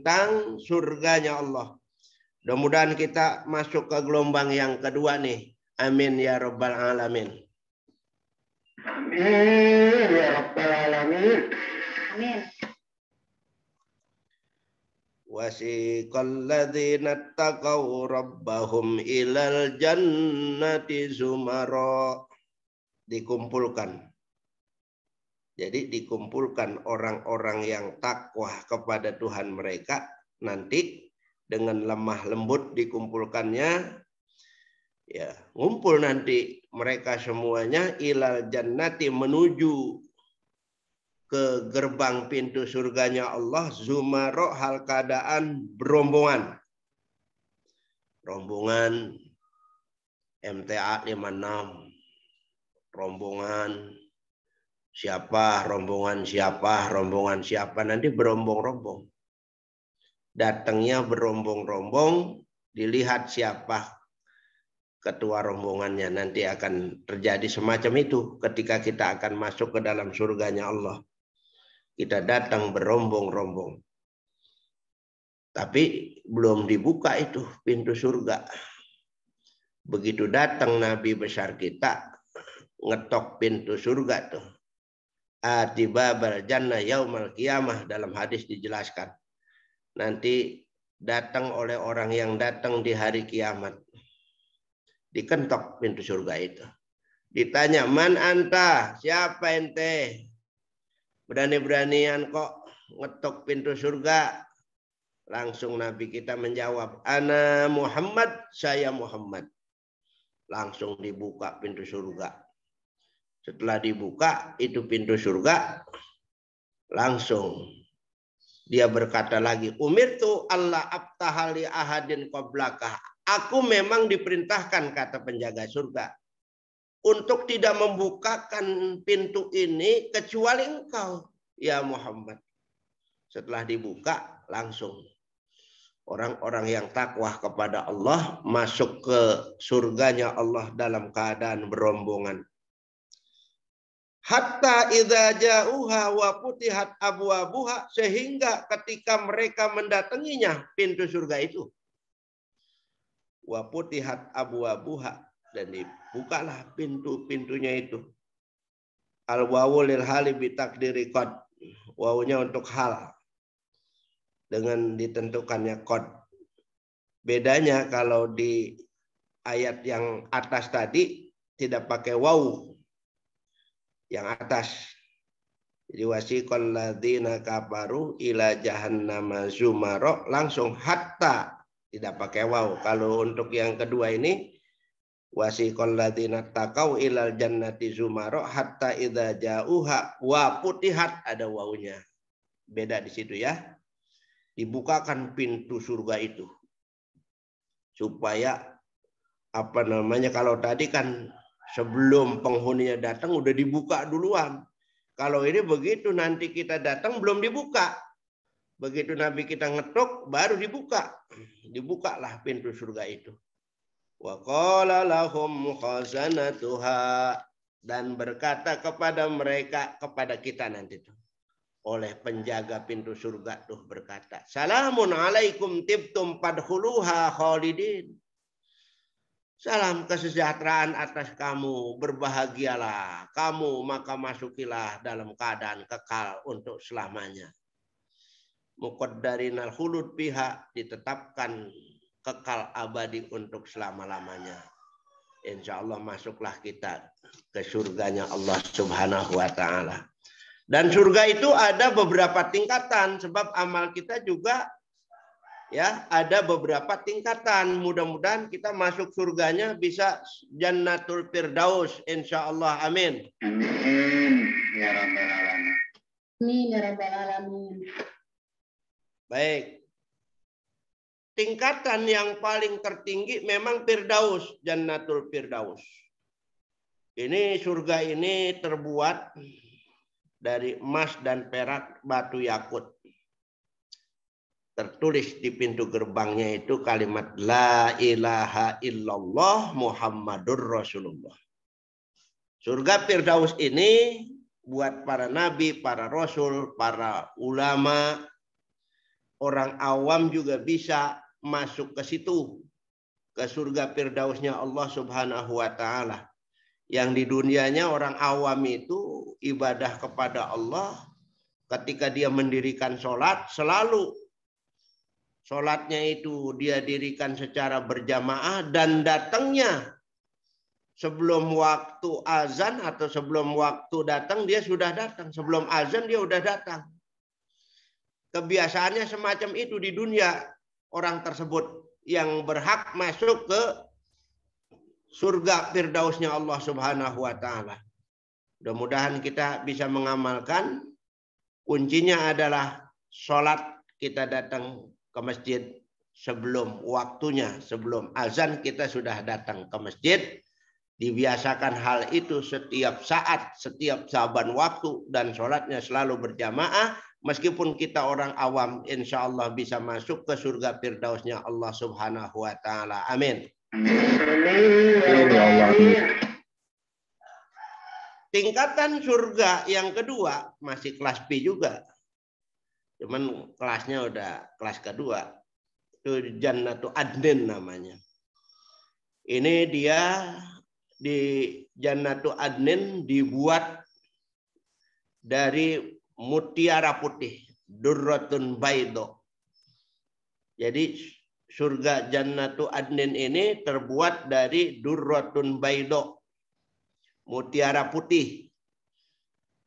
tentang surganya Allah. Mudah-mudahan kita masuk ke gelombang yang kedua nih. Amin ya rabbal alamin. Amin ya rabbal alamin. Amin. Wasiqal ladzina taqaw rabbahum ilal jannati zumara. Dikumpulkan. Jadi dikumpulkan orang-orang yang takwa kepada Tuhan mereka nanti dengan lemah lembut dikumpulkannya, ya ngumpul nanti mereka semuanya ilal jannati menuju ke gerbang pintu surganya Allah zumara hal keadaan berombongan. Rombongan MTA 56, rombongan siapa, rombongan siapa, nanti berombong-rombong. Datangnya berombong-rombong, dilihat siapa ketua rombongannya. Nanti akan terjadi semacam itu ketika kita akan masuk ke dalam surganya Allah. Kita datang berombong-rombong. Tapi belum dibuka itu pintu surga. Begitu datang Nabi besar kita, ngetok pintu surga tuh. Atibabal jannah yaumal qiyamah, dalam hadis dijelaskan. Nanti datang oleh orang yang datang di hari kiamat. Dikentok pintu surga itu. Ditanya, man anta, siapa ente? Berani-beranian kok ngetok pintu surga. Langsung Nabi kita menjawab, ana Muhammad, saya Muhammad. Langsung dibuka pintu surga. Setelah dibuka itu pintu surga, langsung dia berkata lagi, umirtu Allah abtahali ahadin qablaka. Aku memang diperintahkan, kata penjaga surga, untuk tidak membukakan pintu ini kecuali engkau, ya Muhammad. Setelah dibuka, langsung orang-orang yang takwa kepada Allah masuk ke surganya Allah dalam keadaan berombongan. Hatta idza ja'uha wa putihat abwabuha, sehingga ketika mereka mendatanginya pintu surga itu, wa putihat abwabuha, dan dibukalah pintu-pintunya itu. Al wawu lil hali bi takdiri qad, wawunya untuk hal dengan ditentukannya qad. Bedanya kalau di ayat yang atas tadi tidak pakai wawu yang atas. Jadi wasiqal ladzina kafaru ila jahannama zumara, langsung hatta, tidak pakai waw. Kalau untuk yang kedua ini wasiqal ladzina taqau ilal jannati zumara hatta idza ja'uha wa putihat, ada wawunya. Beda di situ ya. Dibukakan pintu surga itu. Supaya apa namanya, kalau tadi kan sebelum penghuninya datang udah dibuka duluan. Kalau ini begitu nanti kita datang belum dibuka. Begitu Nabi kita ngetok baru dibuka. Dibukalah pintu surga itu. Wa qala lahum khazanatuha, dan berkata kepada mereka, kepada kita nanti tuh, oleh penjaga pintu surga tuh berkata, salamun alaikum tibtum fadkhuluha khalidin. Salam kesejahteraan atas kamu, berbahagialah kamu, maka masukilah dalam keadaan kekal untuk selamanya. Muqaddarinal khulud pihak, ditetapkan kekal abadi untuk selama-lamanya. Insya Allah masuklah kita ke surganya Allah Subhanahu wa Ta'ala. Dan surga itu ada beberapa tingkatan, sebab amal kita juga ya ada beberapa tingkatan. Mudah-mudahan kita masuk surganya bisa Jannatul Firdaus, insya Allah. Amin. Amin ya rabbal alamin. Amin ya rabbal alamin. Baik. Tingkatan yang paling tertinggi memang Firdaus, Jannatul Firdaus. Ini surga ini terbuat dari emas dan perak, batu yakut. Tertulis di pintu gerbangnya itu kalimat La ilaha illallah Muhammadur Rasulullah. Surga Firdaus ini buat para nabi, para rasul, para ulama, orang awam juga bisa masuk ke situ, ke surga Firdausnya Allah Subhanahu wa taala. Yang di dunianya orang awam itu ibadah kepada Allah, ketika dia mendirikan sholat, selalu sholatnya itu dia dirikan secara berjamaah dan datangnya sebelum waktu azan atau sebelum waktu datang dia sudah datang. Sebelum azan dia sudah datang. Kebiasaannya semacam itu di dunia orang tersebut yang berhak masuk ke surga Firdausnya Allah Subhanahu wa taala. Mudah-mudahan kita bisa mengamalkan. Kuncinya adalah sholat, kita datang ke masjid sebelum waktunya, sebelum azan kita sudah datang ke masjid. Dibiasakan hal itu setiap saat, setiap saban waktu, dan sholatnya selalu berjamaah. Meskipun kita orang awam, insya Allah bisa masuk ke surga Firdausnya Allah Subhanahu wa taala. Amin. Tingkatan surga yang kedua masih kelas B juga. Cuman kelasnya udah kelas kedua. Itu Jannatu Adnin namanya. Ini dia di Jannatu Adnin dibuat dari mutiara putih, durratun baido. Jadi surga Jannatu Adnin ini terbuat dari durratun baido, mutiara putih.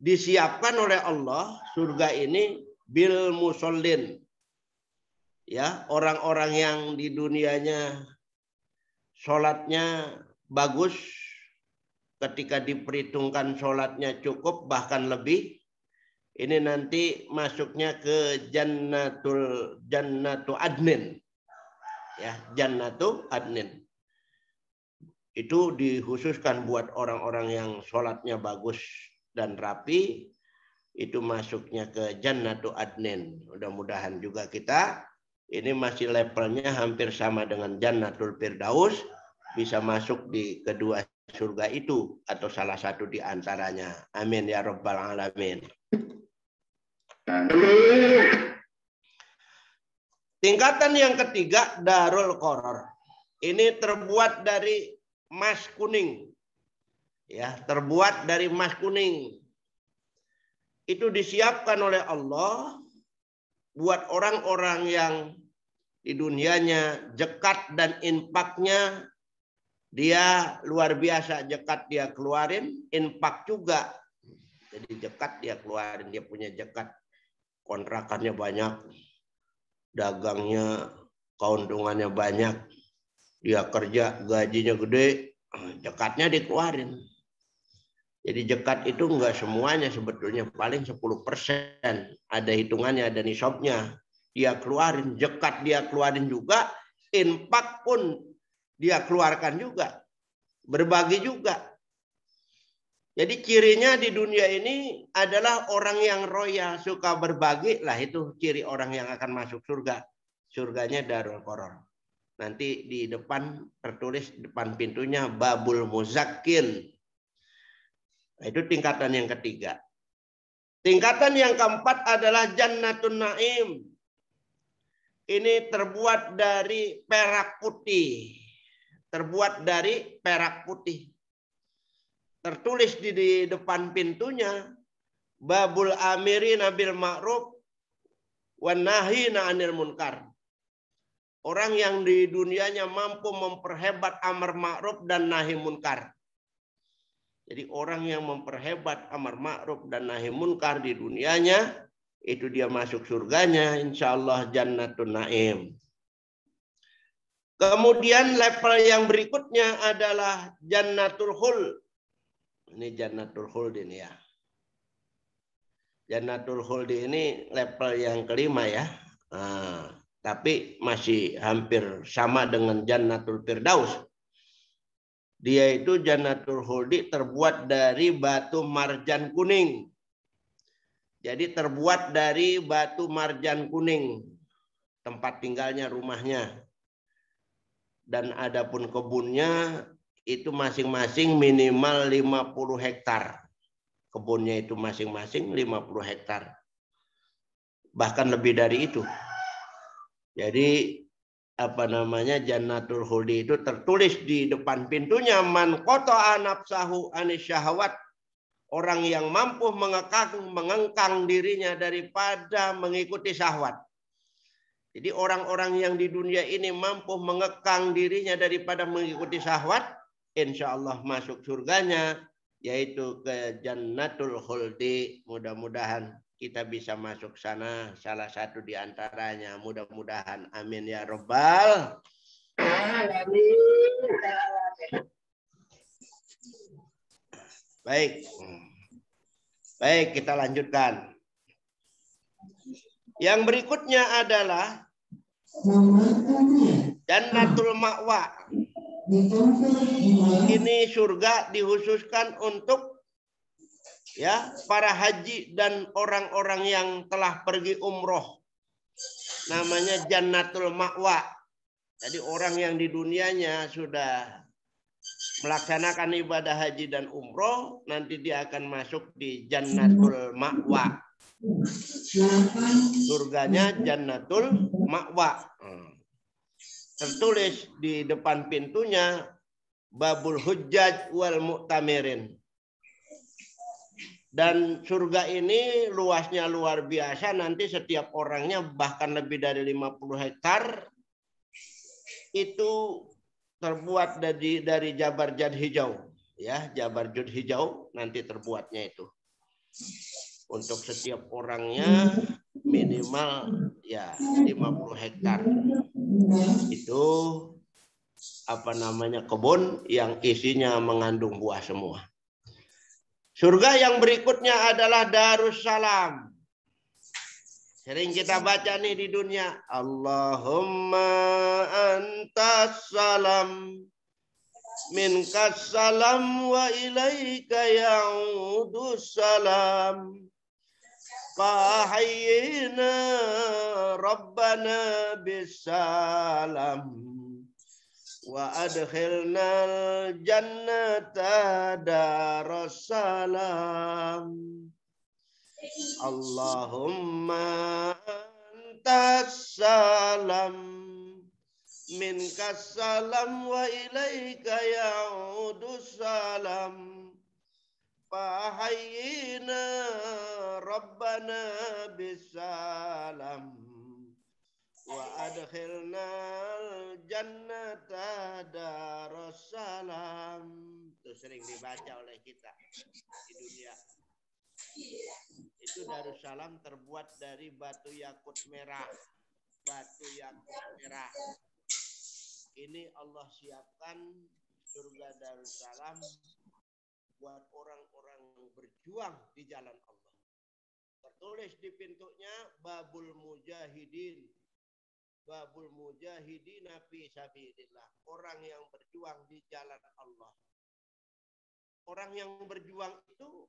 Disiapkan oleh Allah surga ini bil musallin. Ya, orang-orang yang di dunianya sholatnya bagus, ketika diperhitungkan sholatnya cukup bahkan lebih, ini nanti masuknya ke Jannatu Adnin. Ya, Jannatu Adnin. Itu dikhususkan buat orang-orang yang sholatnya bagus dan rapi, itu masuknya ke Jannatu Adnin. Mudah-mudahan juga kita, ini masih levelnya hampir sama dengan Jannatul Firdaus, bisa masuk di kedua surga itu atau salah satu di antaranya. Amin ya rabbal alamin. Tingkatan yang ketiga, Darul Qoror. Ini terbuat dari emas kuning. Ya, terbuat dari emas kuning. Itu disiapkan oleh Allah buat orang-orang yang di dunianya zekat dan infaknya dia luar biasa. Zekat dia keluarin, infak juga. Jadi zekat dia keluarin, dia punya zekat. Kontrakannya banyak, dagangnya, keuntungannya banyak, dia kerja, gajinya gede, zakatnya dikeluarin. Jadi zakat itu enggak semuanya sebetulnya, paling 10%. Ada hitungannya, ada nisabnya. Dia keluarin, zakat dia keluarin juga, infak pun dia keluarkan juga. Berbagi juga. Jadi cirinya di dunia ini adalah orang yang roya, suka berbagi, lah itu ciri orang yang akan masuk surga. Surganya Darul Qoror. Nanti di depan tertulis depan pintunya Babul Muzakkin. Nah, itu tingkatan yang ketiga. Tingkatan yang keempat adalah Jannatun Naim. Ini terbuat dari perak putih. Terbuat dari perak putih. Tertulis di depan pintunya Babul Amirin bil Ma'ruf wan Nahina 'anil Munkar. Orang yang di dunianya mampu memperhebat amar ma'ruf dan nahi munkar. Jadi orang yang memperhebat amar ma'ruf dan nahi munkar di dunianya, itu dia masuk surganya, insyaallah Jannatun Naim. Kemudian level yang berikutnya adalah Jannatul Khuld. Ini Jannatul Khuld ini ya. Jannatul Khuld ini level yang kelima ya. Nah, tapi masih hampir sama dengan Jannatul Firdaus. Dia itu Jannatul Khuld terbuat dari batu marjan kuning. Jadi terbuat dari batu marjan kuning. Tempat tinggalnya, rumahnya. Dan adapun kebunnya itu masing-masing minimal 50 hektar. Kebunnya itu masing-masing 50 hektar. Bahkan lebih dari itu. Jadi apa namanya Jannatul Khuldi itu tertulis di depan pintunya man qata'a nafsahu anis syahwat, orang yang mampu mengengkang dirinya daripada mengikuti syahwat. Jadi orang-orang yang di dunia ini mampu mengekang dirinya daripada mengikuti syahwat, insya Allah masuk surganya, yaitu ke Jannatul Khuldi. Mudah-mudahan kita bisa masuk sana, salah satu di antaranya. Mudah-mudahan. Amin ya Rabbal. Baik. Baik, kita lanjutkan. Yang berikutnya adalah Jannatul Ma'wa. Ini surga dikhususkan untuk ya para haji dan orang-orang yang telah pergi umroh. Namanya Jannatul Ma'wa. Jadi orang yang di dunianya sudah melaksanakan ibadah haji dan umroh, nanti dia akan masuk di Jannatul Ma'wa. Surganya Jannatul Ma'wa. Tertulis di depan pintunya Babul Hujjaj wal Mu'tamirin. Dan surga ini luasnya luar biasa, nanti setiap orangnya bahkan lebih dari 50 hektar itu terbuat dari Jabar Jad hijau, ya, Jabar Jud hijau nanti terbuatnya itu. Untuk setiap orangnya minimal ya 50 hektar. Itu apa namanya kebun yang isinya mengandung buah semua. Surga yang berikutnya adalah Darussalam. Sering kita baca nih di dunia. Allahumma antas salam. Minkas salam wa ilaika ya'udus salam. Fahayyina Rabbana bisalam. Wa adkhilnal jannata darussalam. Allahumma antas salam minkas salam wa ilaika ya'udus salam. Fahayyina Rabbana bisalam. Wa adkhilnal jannata darussalam. Itu sering dibaca oleh kita di dunia. Itu Darussalam terbuat dari batu yakut merah. Batu yakut merah. Ini Allah siapkan surga Darussalam buat orang-orang yang berjuang di jalan Allah. Tertulis di pintunya Babul Mujahidin. Babul mujahidina fi sabilillah. Orang yang berjuang di jalan Allah. Orang yang berjuang itu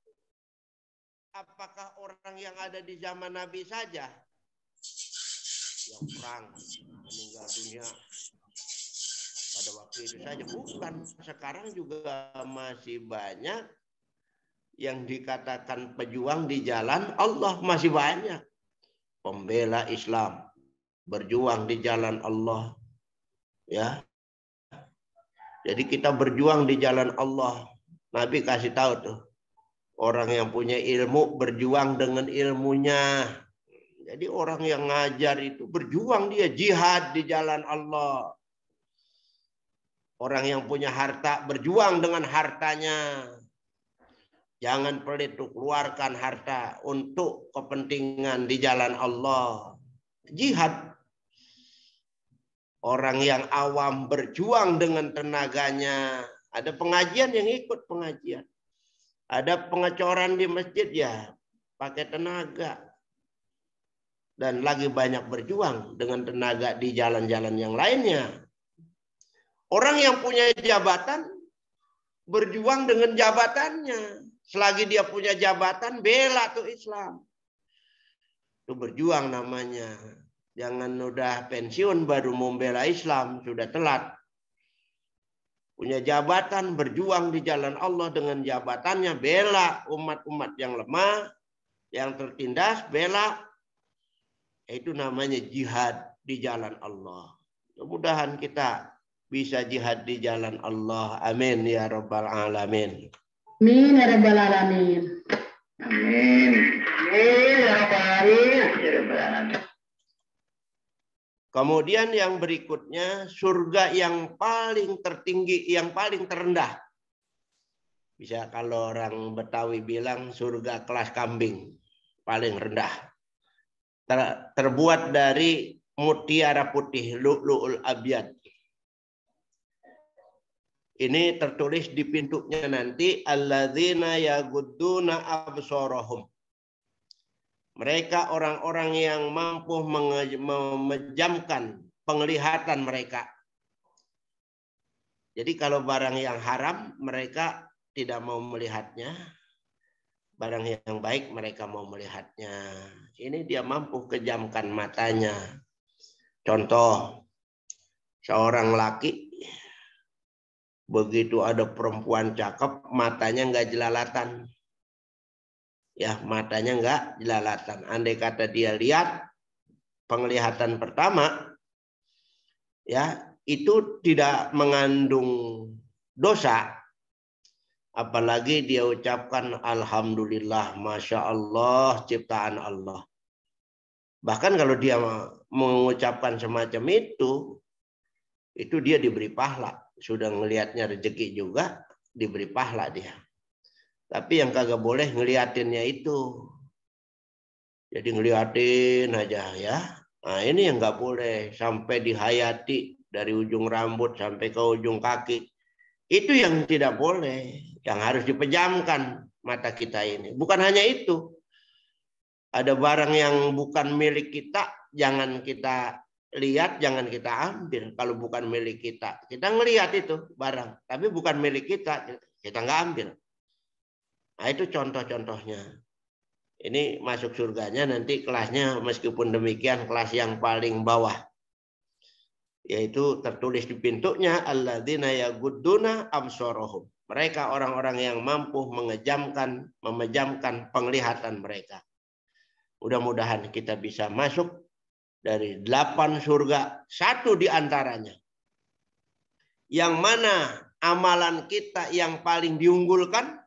apakah orang yang ada di zaman Nabi saja? Yang perang, meninggal dunia pada waktu itu saja. Bukan. Sekarang juga masih banyak yang dikatakan pejuang di jalan Allah. Masih banyak. Pembela Islam. Berjuang di jalan Allah, ya. Jadi kita berjuang di jalan Allah. Nabi kasih tahu tuh, orang yang punya ilmu berjuang dengan ilmunya. Jadi orang yang ngajar itu berjuang, dia jihad di jalan Allah. Orang yang punya harta berjuang dengan hartanya. Jangan pelit tuh, keluarkan harta untuk kepentingan di jalan Allah. Jihad. Orang yang awam berjuang dengan tenaganya. Ada pengajian yang ikut pengajian. Ada pengecoran di masjid ya pakai tenaga. Dan lagi banyak berjuang dengan tenaga di jalan-jalan yang lainnya. Orang yang punya jabatan berjuang dengan jabatannya. Selagi dia punya jabatan, bela tuh Islam. Itu berjuang namanya. Jangan udah pensiun baru membela Islam, sudah telat. Punya jabatan, berjuang di jalan Allah dengan jabatannya, bela umat-umat yang lemah, yang tertindas, bela. Itu namanya jihad. di jalan Allah. Mudah-mudahan kita bisa jihad di jalan Allah. Amin ya rabbal alamin. Amin ya rabbal alamin. Amin. Amin ya rabbal alamin. Kemudian yang berikutnya, surga yang paling tertinggi, yang paling terendah. Bisa kalau orang Betawi bilang surga kelas kambing, paling rendah. Terbuat dari mutiara putih, lu'lu'ul abyad. Ini tertulis di pintunya nanti, alladzina yagudduna absarahum. Mereka orang-orang yang mampu memejamkan penglihatan mereka. Jadi kalau barang yang haram mereka tidak mau melihatnya. Barang yang baik mereka mau melihatnya. Ini dia mampu kejamkan matanya. Contoh, seorang laki begitu ada perempuan cakep, matanya nggak jelalatan. Ya, matanya nggak jelalatan. Andai kata dia lihat penglihatan pertama, ya itu tidak mengandung dosa. Apalagi dia ucapkan alhamdulillah, masya Allah, ciptaan Allah. Bahkan kalau dia mengucapkan semacam itu dia diberi pahala. Sudah ngelihatnya rezeki juga, diberi pahala dia. Tapi yang kagak boleh ngeliatinnya itu. Jadi ngeliatin aja ya. Nah ini yang nggak boleh. Sampai dihayati dari ujung rambut sampai ke ujung kaki. Itu yang tidak boleh. Yang harus dipejamkan mata kita ini. Bukan hanya itu. Ada barang yang bukan milik kita. Jangan kita lihat, jangan kita ambil. Kalau bukan milik kita. Kita ngelihat itu barang. Tapi bukan milik kita. Kita nggak ambil. Nah itu contoh-contohnya. Ini masuk surganya nanti kelasnya meskipun demikian kelas yang paling bawah. Yaitu tertulis di pintunya alladzina yagudduna absarahum. Mereka orang-orang yang mampu memejamkan penglihatan mereka. Mudah-mudahan kita bisa masuk dari 8 surga, satu di antaranya. Yang mana amalan kita yang paling diunggulkan.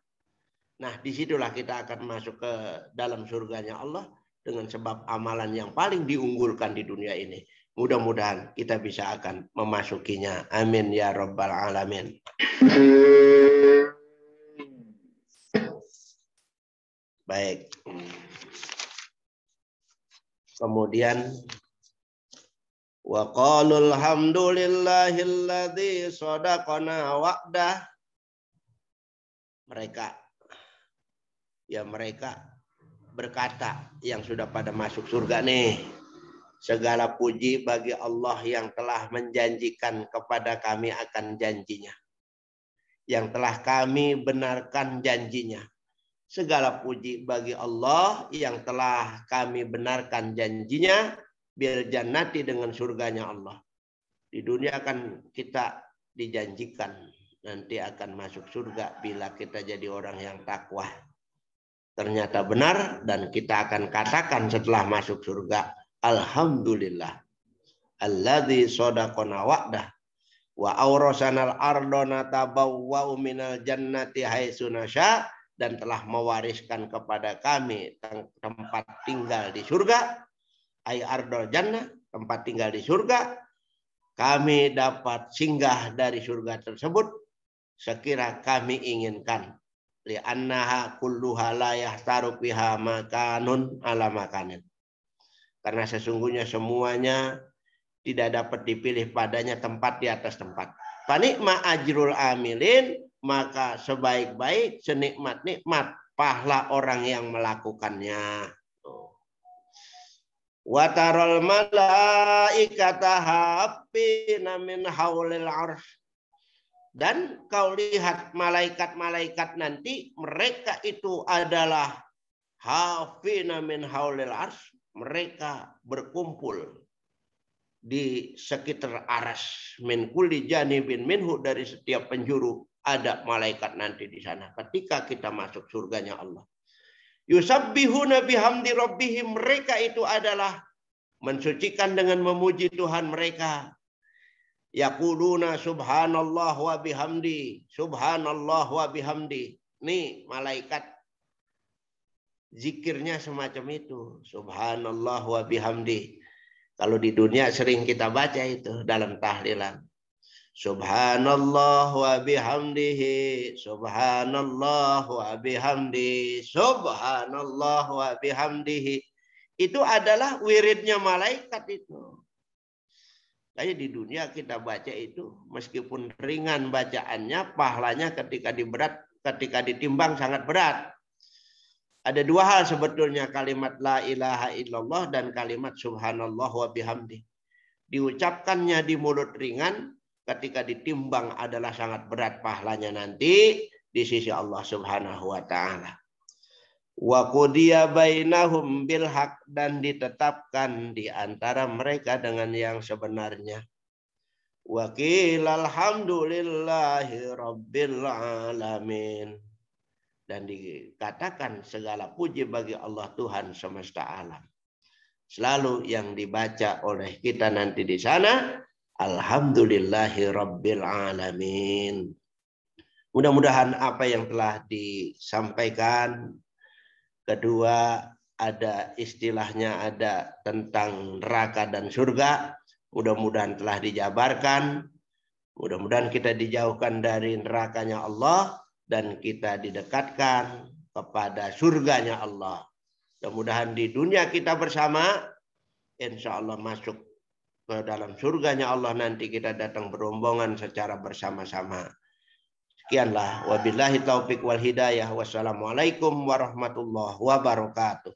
Nah, disitulah kita akan masuk ke dalam surganya Allah dengan sebab amalan yang paling diunggulkan di dunia ini. Mudah-mudahan kita bisa akan memasukinya. Amin ya rabbal alamin. Baik. Kemudian wa qalul hamdulillahilladzi shadaqana wa'dah. Mereka berkata yang sudah pada masuk surga nih. Segala puji bagi Allah yang telah menjanjikan kepada kami akan janjinya. Yang telah kami benarkan janjinya. Segala puji bagi Allah yang telah kami benarkan janjinya. Bil jannati dengan surganya Allah. Di dunia kan kita dijanjikan. Nanti akan masuk surga bila kita jadi orang yang takwa. Ternyata benar dan kita akan katakan setelah masuk surga. Alhamdulillah. Alladzi shadaqana wa'dah. Wa awrasanal ardona tabawwa'u minal jannati haitsu nasya. Dan telah mewariskan kepada kami tempat tinggal di surga. Ay ardol jannah. Tempat tinggal di surga. Kami dapat singgah dari surga tersebut. Sekira kami inginkan. Li'annaha kulluha la yahtaru biha makanun ala makanin. Karena sesungguhnya semuanya tidak dapat dipilih padanya tempat di atas tempat. Fanikma ajrul amilin, maka sebaik-baik senikmat-nikmat pahala orang yang melakukannya. Wa taral malaikata haffina min haulil arsy. Dan kau lihat malaikat-malaikat nanti mereka itu adalah hafina min haulil arsy. Mereka berkumpul di sekitar arsy min kulli janibin minhu, dari setiap penjuru ada malaikat nanti di sana ketika kita masuk surganya Allah. Yusabbihuna bihamdi rabbihim, mereka itu adalah mensucikan dengan memuji Tuhan mereka. Yaquluna subhanallah wa bihamdi, subhanallah wa bihamdi. Nih malaikat zikirnya semacam itu, subhanallah wa bihamdi. Kalau di dunia sering kita baca itu dalam tahlilan. Subhanallah wa bihamdihi, subhanallah wa bihamdi, subhanallah wa bihamdihi. Itu adalah wiridnya malaikat itu. Kayak di dunia kita baca itu, meskipun ringan bacaannya, pahalanya ketika ditimbang sangat berat. Ada dua hal sebetulnya, kalimat la ilaha illallah dan kalimat subhanallah wa bihamdi. Diucapkannya di mulut ringan, ketika ditimbang adalah sangat berat pahalanya nanti di sisi Allah Subhanahu wa taala. Wa qudiya bainahum bil haq, dan ditetapkan di antara mereka dengan yang sebenarnya. Wa qila alhamdulillahi rabbil alamin, dan dikatakan segala puji bagi Allah Tuhan semesta alam. Selalu yang dibaca oleh kita nanti di sana, alhamdulillahi rabbil alamin. Mudah-mudahan apa yang telah disampaikan, kedua ada istilahnya, ada tentang neraka dan surga, mudah-mudahan telah dijabarkan. Mudah-mudahan kita dijauhkan dari nerakanya Allah dan kita didekatkan kepada surganya Allah. Mudah-mudahan di dunia kita bersama, insya Allah masuk ke dalam surganya Allah, nanti kita datang berombongan secara bersama-sama. Sekianlah, wabillahi taufiq wal hidayah. Wassalamualaikum warahmatullahi wabarakatuh.